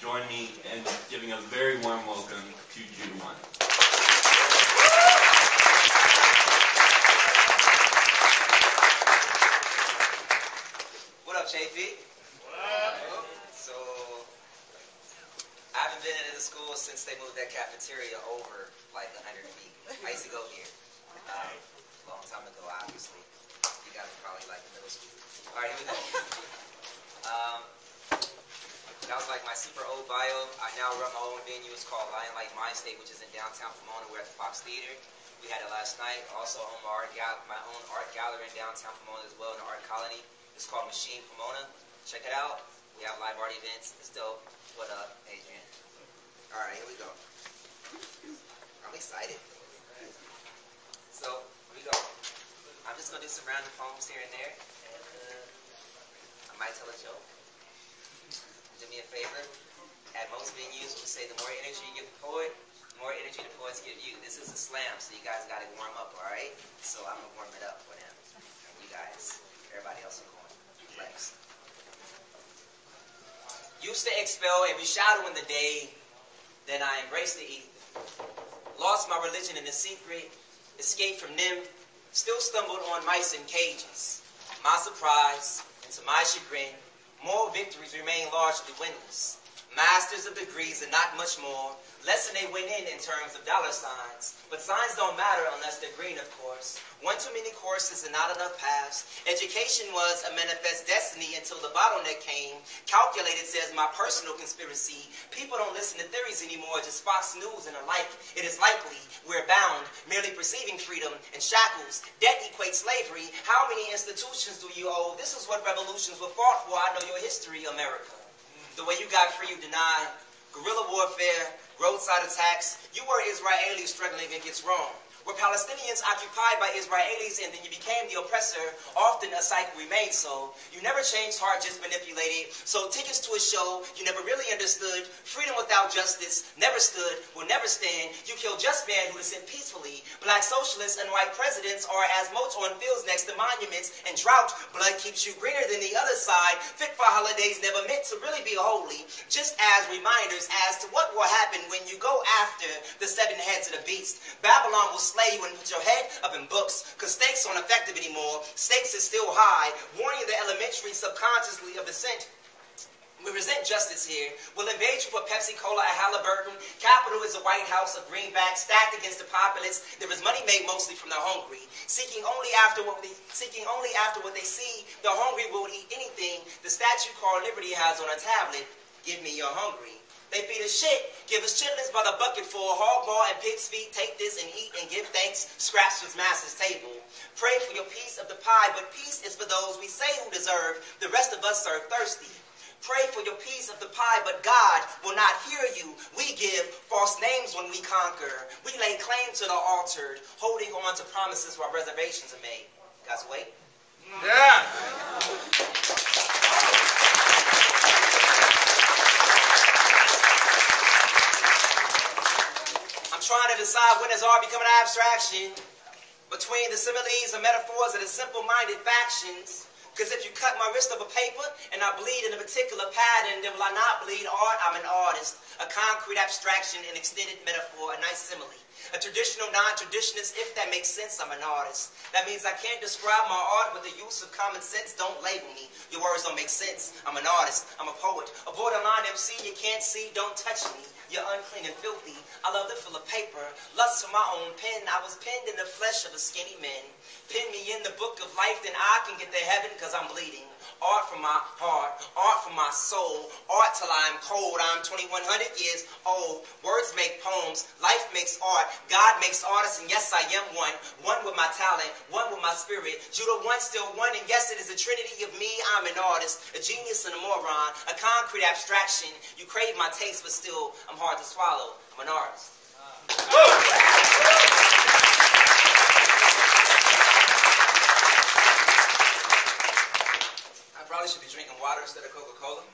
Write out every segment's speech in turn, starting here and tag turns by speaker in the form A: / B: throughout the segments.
A: join me in giving a very warm welcome to judah1.
B: What up, JP?
C: What up?
B: So, I haven't been in the school since they moved that cafeteria over like 100 feet. I used to go here. A long time ago, obviously. You guys are probably like in middle school. Alright, here we go. That was like my super old bio. I now run my own venue. It's called Lion Light Mind State, which is in downtown Pomona. We're at the Fox Theater. We had it last night. Also own my own art gallery in downtown Pomona as well, in the Art Colony. It's called Machine Pomona. Check it out. We have live art events. It's dope. What up, Adrian? Alright, here we go. I'm excited. So, here we go. I'm just going to do some random poems here and there. And I might tell a joke. Do me a favor. At most venues, we say the more energy you give the poet, the more energy the poets give you. This is a slam, so you guys got to warm up, alright? So I'm going to warm it up for them. And you guys, everybody else are going. Flex. Used to expel every shadow in the day, then I embraced the ether. Lost my religion in the secret, escaped from them, still stumbled on mice in cages. My surprise, and to my chagrin, moral victories remain largely winless. Masters of degrees and not much more, less than they went in terms of dollar signs. But signs don't matter unless they're green, of course. One too many courses and not enough paths. Education was a manifest destiny until the bottleneck came. Calculated says my personal conspiracy. People don't listen to theories anymore, just Fox News and the like. It is likely we're bound, merely perceiving freedom in shackles. Debt equates slavery. How many institutions do you owe? This is what revolutions were fought for. I know your history, America. The way you got free, you denied. Guerrilla warfare, roadside attacks. You were Israelis struggling against Rome. Were Palestinians occupied by Israelis and then you became the oppressor, often a cycle remained so. You never changed heart, just manipulated. So tickets to a show you never really understood. Freedom without justice never stood, will never stand. You killed just men who dissent peacefully. Black socialists and white presidents are as moats on fields next to monuments. And drought, blood keeps you greener than the other side. Fit for holidays never meant to really be holy. Just as reminders as to what will happen when you go after the 7 heads of the beast. Babylon will slay you and put your head up in books, because stakes aren't effective anymore. Stakes is still high, warning the elementary subconsciously of dissent. We resent justice here. We'll invade you for Pepsi Cola at Halliburton. Capital is a White House of greenbacks stacked against the populace. There is money made mostly from the hungry, seeking only after what they see. The hungry will eat anything the statue called Liberty has on a tablet. Give me your hungry. They feed us shit, give us chitlins by the bucket full, hog maw and pig's feet, take this and eat and give thanks, scraps was master's table. Pray for your piece of the pie, but peace is for those we say who deserve, the rest of us are thirsty. Pray for your piece of the pie, but God will not hear you. We give false names when we conquer. We lay claim to the altered, holding on to promises while reservations are made. Guys, wait.
C: Yeah.
B: Trying to decide when does art become an abstraction between the similes and metaphors of the simple-minded factions. Because if you cut my wrist of a paper and I bleed in a particular pattern, then will I not bleed art? I'm an artist. A concrete abstraction, an extended metaphor, a nice simile. A traditional non-traditionist, if that makes sense, I'm an artist. That means I can't describe my art with the use of common sense. Don't label me. Your words don't make sense. I'm an artist. I'm a poet. A borderline MC you can't see. Don't touch me. You're unclean and filthy. I love the feel of paper. Lust for my own pen. I was penned in the flesh of a skinny man. Pin me in the book of life, then I can get to heaven because I'm bleeding. Art from my heart, art from my soul, art till I'm cold. I'm 2100 years old. Words make poems, life makes art, God makes artists, and yes, I am one. One with my talent, one with my spirit. judah1 still one, and yes, it is a trinity of me. I'm an artist, a genius and a moron, a concrete abstraction. You crave my taste, but still, I'm hard to swallow. I'm an artist. I should be drinking water instead of Coca-Cola.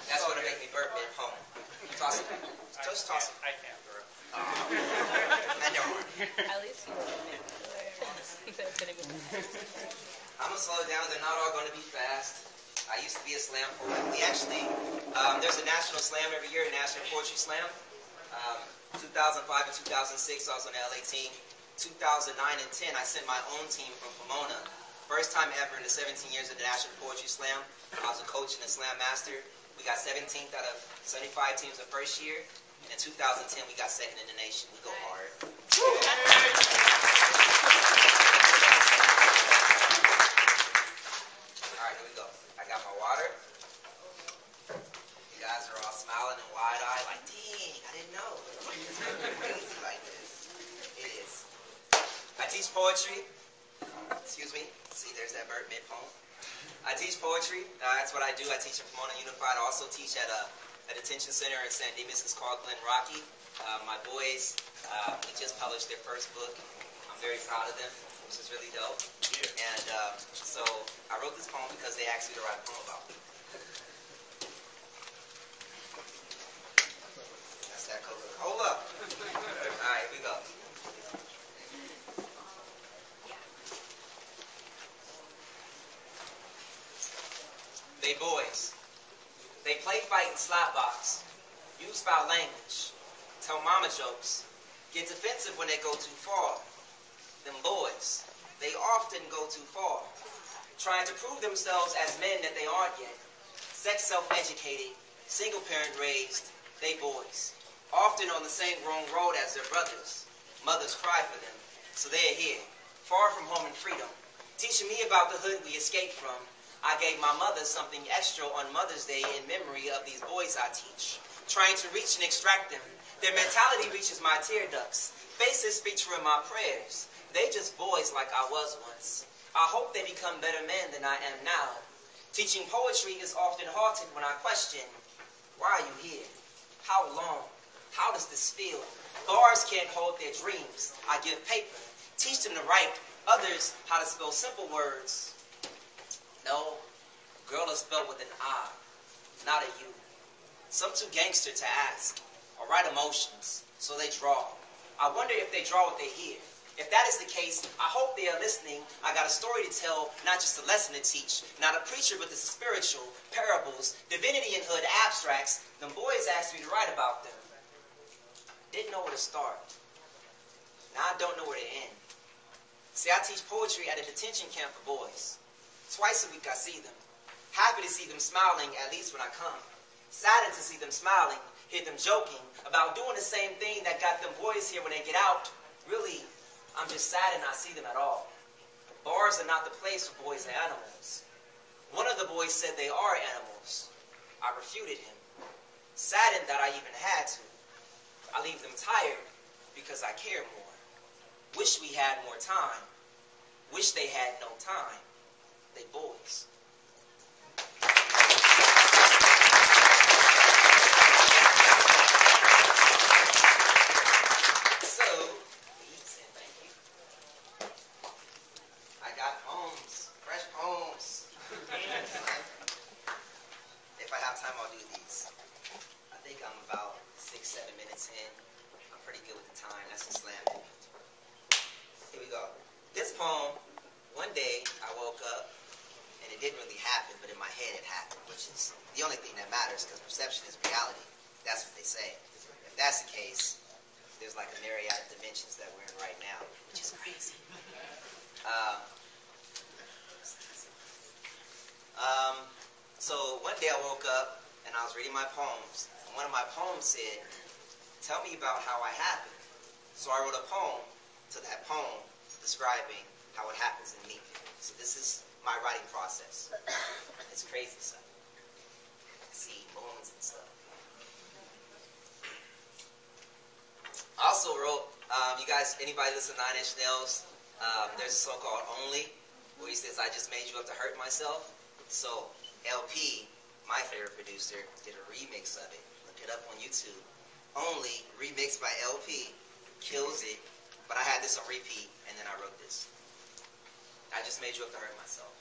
B: That's going to make me burp mid-poem. Toss it. Just toss it.
C: I can't burp.
B: I know.
D: At least you didn't.
B: I'm going to slow it down. They're not all going to be fast. I used to be a slam poet. We actually, there's a national slam every year, a national poetry slam. 2005 and 2006, I was on the LA team. 2009 and 10, I sent my own team from Pomona. First time ever in the 17 years of the National Poetry Slam. I was a coach and a slam master. We got 17th out of 75 teams the first year. And in 2010, we got second in the nation. We go hard. All right, here we go. I got my water. You guys are all smiling and wide-eyed like, dang, I didn't know. It's crazy like this. It is. I teach poetry. Excuse me. See, there's that bird mid-poem. I teach poetry. That's what I do. I teach at Pomona Unified. I also teach at a detention center in San Dimas. It's called Glen Rocky. My boys, we just published their first book. I'm very proud of them, which is really dope. And so I wrote this poem because they asked me to write a poem about me. That's that cover. Hold up. All right, here we go. They boys. They play fight and slot box, use foul language, tell mama jokes, get defensive when they go too far. Them boys, they often go too far, trying to prove themselves as men that they aren't yet. Sex self-educated, single parent raised, they boys, often on the same wrong road as their brothers. Mothers cry for them, so they're here, far from home and freedom, teaching me about the hood we escaped from. I gave my mother something extra on Mother's Day in memory of these boys I teach, trying to reach and extract them. Their mentality reaches my tear ducts, faces feature in my prayers. They just boys like I was once. I hope they become better men than I am now. Teaching poetry is often halted when I question, why are you here? How long? How does this feel? Bars can't hold their dreams. I give paper, teach them to write, others how to spell simple words. No, girl is spelled with an I, not a U. Some too gangster to ask, or write emotions, so they draw. I wonder if they draw what they hear. If that is the case, I hope they are listening. I got a story to tell, not just a lesson to teach. Not a preacher, but this is spiritual, parables, divinity and hood abstracts. Them boys asked me to write about them. Didn't know where to start. Now I don't know where to end. See, I teach poetry at a detention camp for boys. Twice a week I see them. Happy to see them smiling, at least when I come. Saddened to see them smiling, hear them joking about doing the same thing that got them boys here when they get out. Really, I'm just sad and not see them at all. Bars are not the place for boys and animals. One of the boys said they are animals. I refuted him. Saddened that I even had to. I leave them tired because I care more. Wish we had more time. Wish they had no time. They boys. So, please and thank you. I got poems, fresh poems. If I have time, I'll do these. I think I'm about 6-7 minutes in. I'm pretty good with the time. That's a slam. Here we go. This poem, one day I woke up. And it didn't really happen, but in my head it happened, which is the only thing that matters, because perception is reality. That's what they say. If that's the case, there's like a myriad of dimensions that we're in right now, which is crazy. So one day I woke up, and I was reading my poems. And one of my poems said, tell me about how I happened. So I wrote a poem to that poem describing how it happens in me. So this is my writing process. It's crazy stuff. I see moments and stuff. I also wrote, you guys, anybody listen to 9 Inch Nails? There's a song called Only, where he says, I just made you up to hurt myself. So LP, my favorite producer, did a remix of it. Look it up on YouTube. Only, remixed by LP. Kills it. But I had this on repeat, and then I wrote this. I just made you up to hurt myself.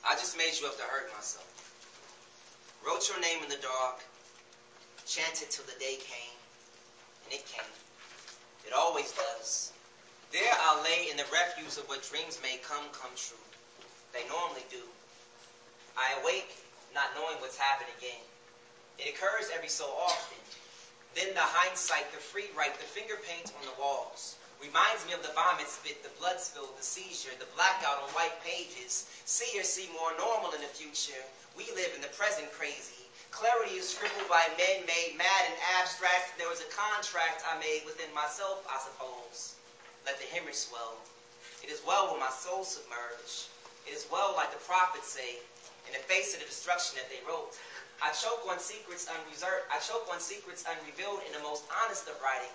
B: I just made you up to hurt myself. Wrote your name in the dark, chanted till the day came, and it came. It always does. There I'll lay in the refuse of what dreams may come true. They normally do. I awake, not knowing what's happened again. It occurs every so often. Then the hindsight, the free write, the finger paint on the walls reminds me of the vomit spit, the blood spill, the seizure, the blackout on white pages. See or see more normal in the future. We live in the present crazy. Clarity is scribbled by men made mad and abstract. There was a contract I made within myself, I suppose. Let the hemorrhage swell. It is well with my soul submerged. It is well, like the prophets say, in the face of the destruction that they wrote. I choke on secrets unrevealed in the most honest of writing.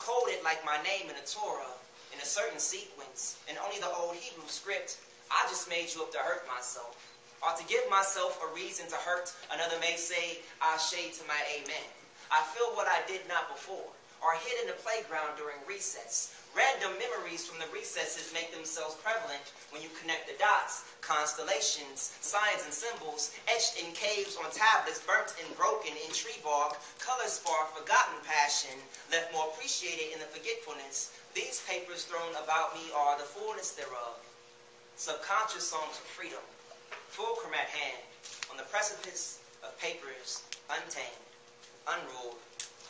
B: Coded like my name in the Torah, in a certain sequence, in only the old Hebrew script. I just made you up to hurt myself, or to give myself a reason to hurt. Another may say, I shade to my amen. I feel what I did not before, or hid in the playground during recess. Random memories from the recesses make themselves prevalent when you connect the dots. Constellations, signs and symbols, etched in caves on tablets, burnt and broken in tree bark, color spark, forgotten passion, left more appreciated in the forgetfulness. These papers thrown about me are the fullness thereof. Subconscious songs of freedom, fulcrum at hand, on the precipice of papers, untamed, unruled,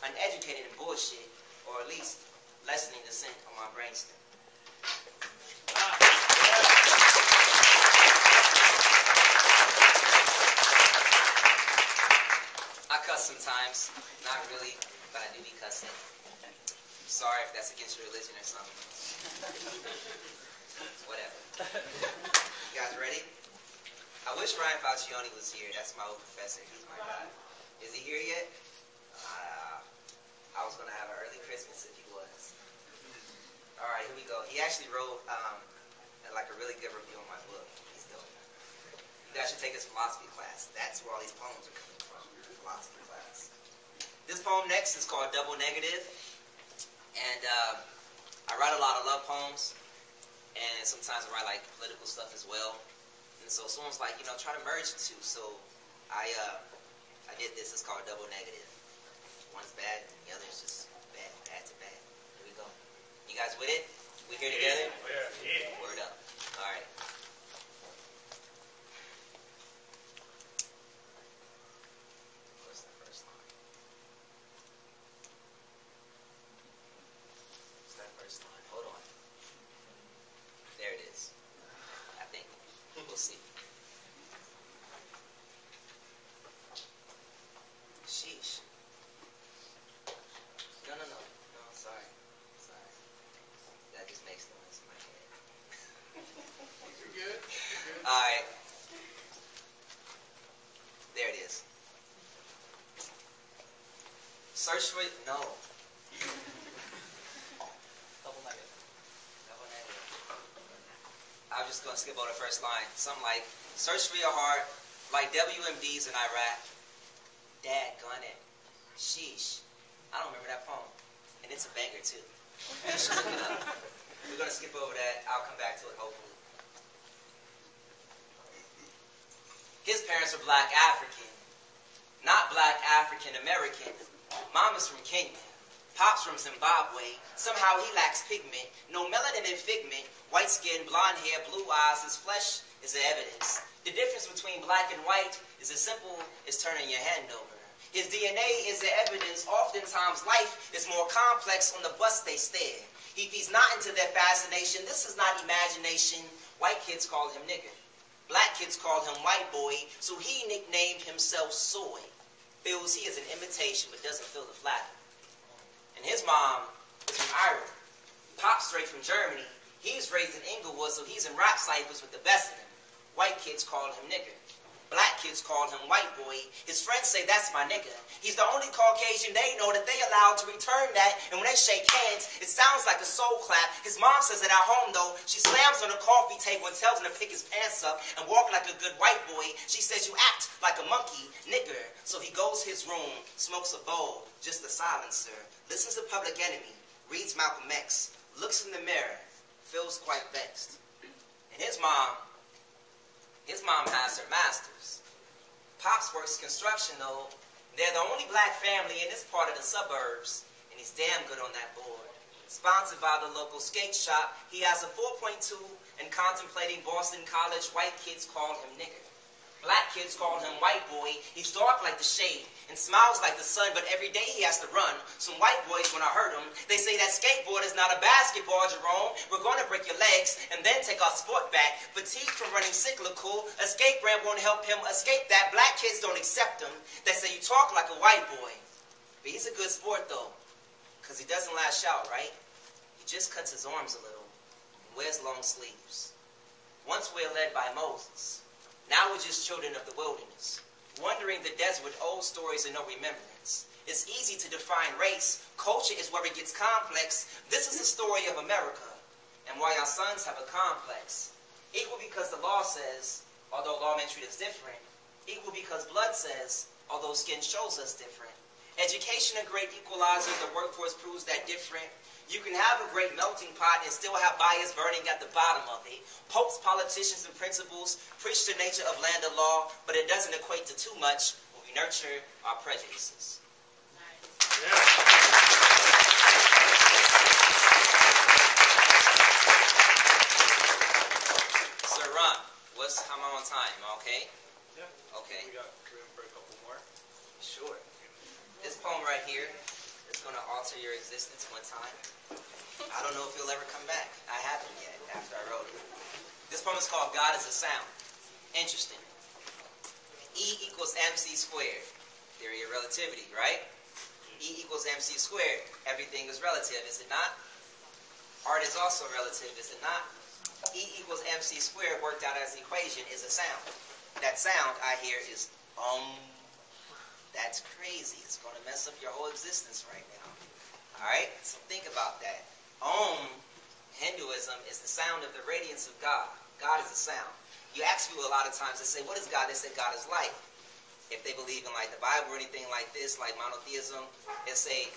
B: uneducated in bullshit, or at least lessening the scent on my brainstem. I cuss sometimes, not really, but I do be cussing. I'm sorry if that's against your religion or something. Whatever. You guys ready? I wish Ryan Falcioni was here. That's my old professor. He's my guy. Is he here yet? I was going to have an early Christmas if he was. All right, here we go. He actually wrote like a really good review on my book. He's dope. You guys should take his philosophy class. That's where all these poems are coming from, philosophy class. This poem next is called Double Negative. And I write a lot of love poems. And sometimes I write like political stuff as well. And so someone's like, you know, try to merge the two. So I did this. It's called Double Negative. One's bad, and the other's just bad. Bad to bad. Here we go. You guys with it? We here together?
C: Yeah.
B: Word up. All right. What's the first line? What's that first line? Hold on. There it is. I think. We'll see. Sheesh. No, sorry. That just makes noise in my head.
C: You're good.
B: Alright. There it is. Search for... No. Double negative. I'm just going to skip over the first line. Something like, search for your heart like WMDs in Iraq. Dadgun it. Sheesh. I don't remember that poem. And it's a banger, too. You should look it up. We're going to skip over that. I'll come back to it, hopefully. His parents are black African. Not black African American. Mom is from Kenya. Pop's from Zimbabwe. Somehow he lacks pigment. No melanin in figment. White skin, blonde hair, blue eyes. His flesh is the evidence. The difference between black and white is as simple as turning your hand over. His DNA is the evidence. Oftentimes life is more complex on the bus they stare. If he's not into their fascination, this is not imagination. White kids call him nigger. Black kids call him white boy, so he nicknamed himself Soy. Feels he is an imitation but doesn't feel the flatter. And his mom is from Ireland. Pop straight from Germany. He's raised in Inglewood, so he's in rap ciphers with the best of them. White kids call him nigger. Black kids call him white boy. His friends say that's my nigga. He's the only Caucasian they know that they allowed to return that. And when they shake hands, it sounds like a soul clap. His mom says that at home though, she slams on the coffee table and tells him to pick his pants up and walk like a good white boy. She says you act like a monkey, nigger. So he goes his room, smokes a bowl, just a silencer, listens to Public Enemy, reads Malcolm X, looks in the mirror, feels quite vexed. And his mom has her master's. Pops works construction though. They're the only black family in this part of the suburbs, and he's damn good on that board. Sponsored by the local skate shop, he has a 4.2 and contemplating Boston College. White kids call him nigger. Black kids call him white boy. He's dark like the shade and smiles like the sun, but every day he has to run. Some white boys, when I heard them, they say that skateboard is not a basketball, Jerome. We're going to break your legs and then take our sport back. Fatigued from running cyclical, escape ramp won't help him escape that. Black kids don't accept him. They say you talk like a white boy. But he's a good sport, though, because he doesn't lash out, right? He just cuts his arms a little and wears long sleeves. Once we're led by Moses. Now we're just children of the wilderness, wandering the desert with old stories and no remembrance. It's easy to define race. Culture is where it gets complex. This is the story of America and why our sons have a complex. Equal because the law says, although lawmen treat us different. Equal because blood says, although skin shows us different. Education a great equalizer. The workforce proves that different. You can have a great melting pot and still have bias burning at the bottom of it. Popes, politicians, and principals preach the nature of land of law, but it doesn't equate to too much when we nurture our prejudices. Nice. Yeah. Sir Ron, how am I on time? Am I okay?
C: Yeah.
B: Okay.
C: We got room for a couple more.
B: Sure. This poem right here is going to alter your existence one time. I don't know if he'll ever come back. I haven't yet after I wrote it. This poem is called God is a Sound. Interesting. E equals MC squared. Theory of relativity, right? E equals MC squared. Everything is relative, is it not? Art is also relative, is it not? E equals MC squared worked out as an equation is a sound. That sound I hear is That's crazy. It's going to mess up your whole existence right now. Alright? So think about that. Hinduism is the sound of the radiance of God. God is a sound. You ask people a lot of times, they say, what is God? They say God is light. If they believe in like the Bible or anything like this, like monotheism, they say,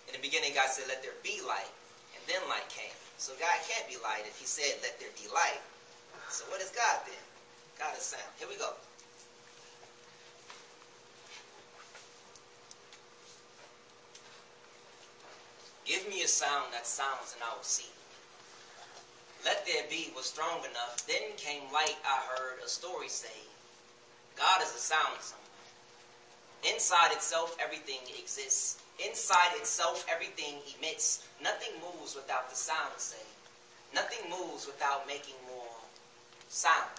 B: in the beginning God said, let there be light. And then light came. So God can't be light if he said, let there be light. So what is God then? God is sound. Here we go. Give me a sound that sounds and I will see. Let there be was strong enough. Then came light, I heard a story say. God is a sound somewhere. Inside itself, everything exists. Inside itself, everything emits. Nothing moves without the sound say. Nothing moves without making more sound.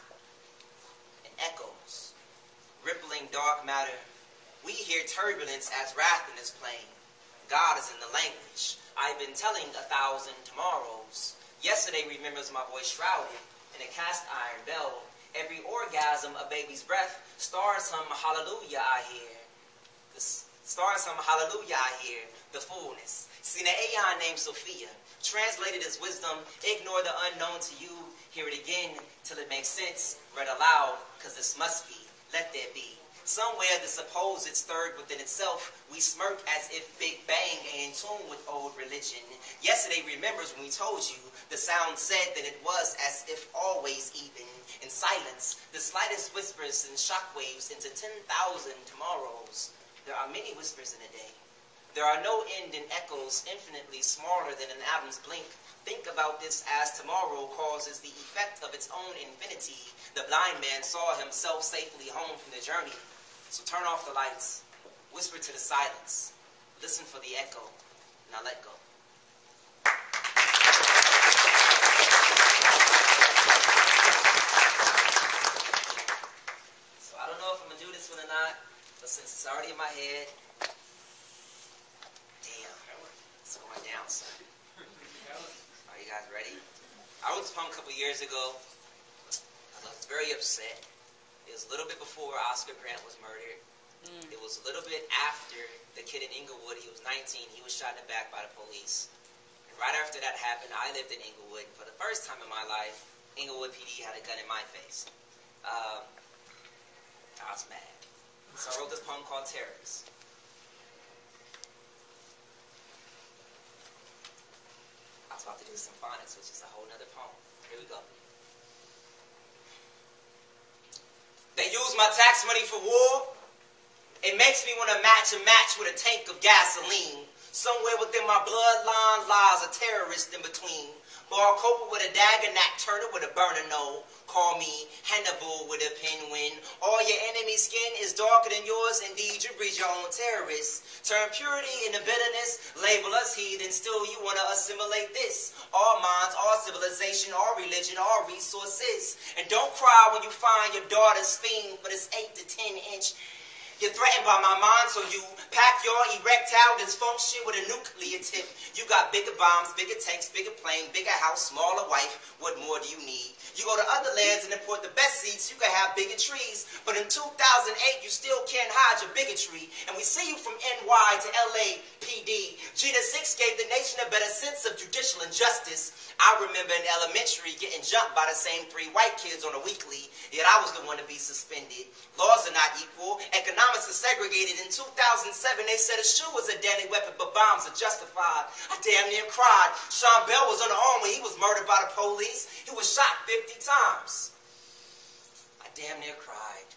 B: And echoes. Rippling dark matter. We hear turbulence as Rathan is playing. God is in the language. I've been telling 1,000 tomorrows. Yesterday remembers my voice shrouded in a cast iron bell. Every orgasm, a baby's breath. Stars hum hallelujah I hear. The stars hum hallelujah I hear. The fullness. Seen an aeon named Sophia. Translated as wisdom. Ignore the unknown to you. Hear it again till it makes sense. Read aloud, because this must be. Let there be. Somewhere the supposed it's third within itself, we smirk as if Big Bang ain't in tune with old religion. Yesterday remembers when we told you, the sound said that it was as if always even. In silence, the slightest whispers and shockwaves into 10,000 tomorrows. There are many whispers in a day. There are no end in echoes infinitely smaller than an atom's blink. Think about this as tomorrow causes the effect of its own infinity. The blind man saw himself safely home from the journey. So turn off the lights, whisper to the silence, listen for the echo, now let go. So I don't know if I'm going to do this one or not, but since it's already in my head, damn, it's going down, son. Are you guys ready? I wrote this poem a couple years ago. I was very upset. It was a little bit before Oscar Grant was murdered. It was a little bit after the kid in Inglewood. He was 19. He was shot in the back by the police. And right after that happened, I lived in Inglewood. For the first time in my life, Inglewood PD had a gun in my face. I was mad. So I wrote this poem called Terrors. I was about to do symphonics, which is a whole nother poem. Here we go. They use my tax money for war. It makes me want to match a match with a tank of gasoline. Somewhere within my bloodline lies a terrorist in between. Bar Cooper with a dagger, Nat Turner with a burner no. Call me Hannibal with a penguin. All your enemy's skin is darker than yours. Indeed, you breed your own terrorists. Turn purity into bitterness. Label us heathen. Still, you want to assimilate this. All minds, all civilization, all religion, all resources. And don't cry when you find your daughter's fiend for this 8 to 10 inch. You're threatened by my mind, so you pack your erectile dysfunction with a nuclear tip. You got bigger bombs, bigger tanks, bigger plane, bigger house, smaller wife. What more do you need? You go to other lands and import the best seeds, you can have bigger trees. But in 2008, you still can't hide your bigotry. And we see you from NY to LAPD. judah1 gave the nation a better sense of judicial injustice. I remember in elementary getting jumped by the same 3 white kids on a weekly, yet I was the one to be suspended. Laws are not equal. Economics are segregated. In 2007, they said a shoe was a deadly weapon, but bombs are justified. I damn near cried. Sean Bell was unarmed when he was murdered by the police. He was shot 50 times. I damn near cried.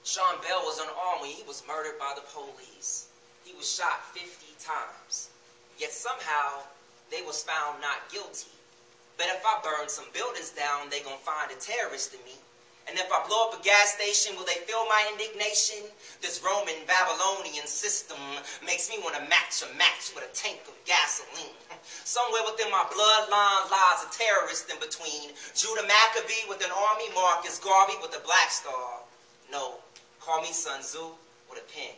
B: Sean Bell was unarmed when he was murdered by the police. He was shot 50 times. Yet somehow, they was found not guilty. But if I burn some buildings down, they gonna find a terrorist in me. And if I blow up a gas station, will they feel my indignation? This Roman Babylonian system makes me want to match a match with a tank of gasoline. Somewhere within my bloodline lies a terrorist in between. Judah Maccabee with an army, Marcus Garvey with a black star. No, call me Sun Tzu with a pen.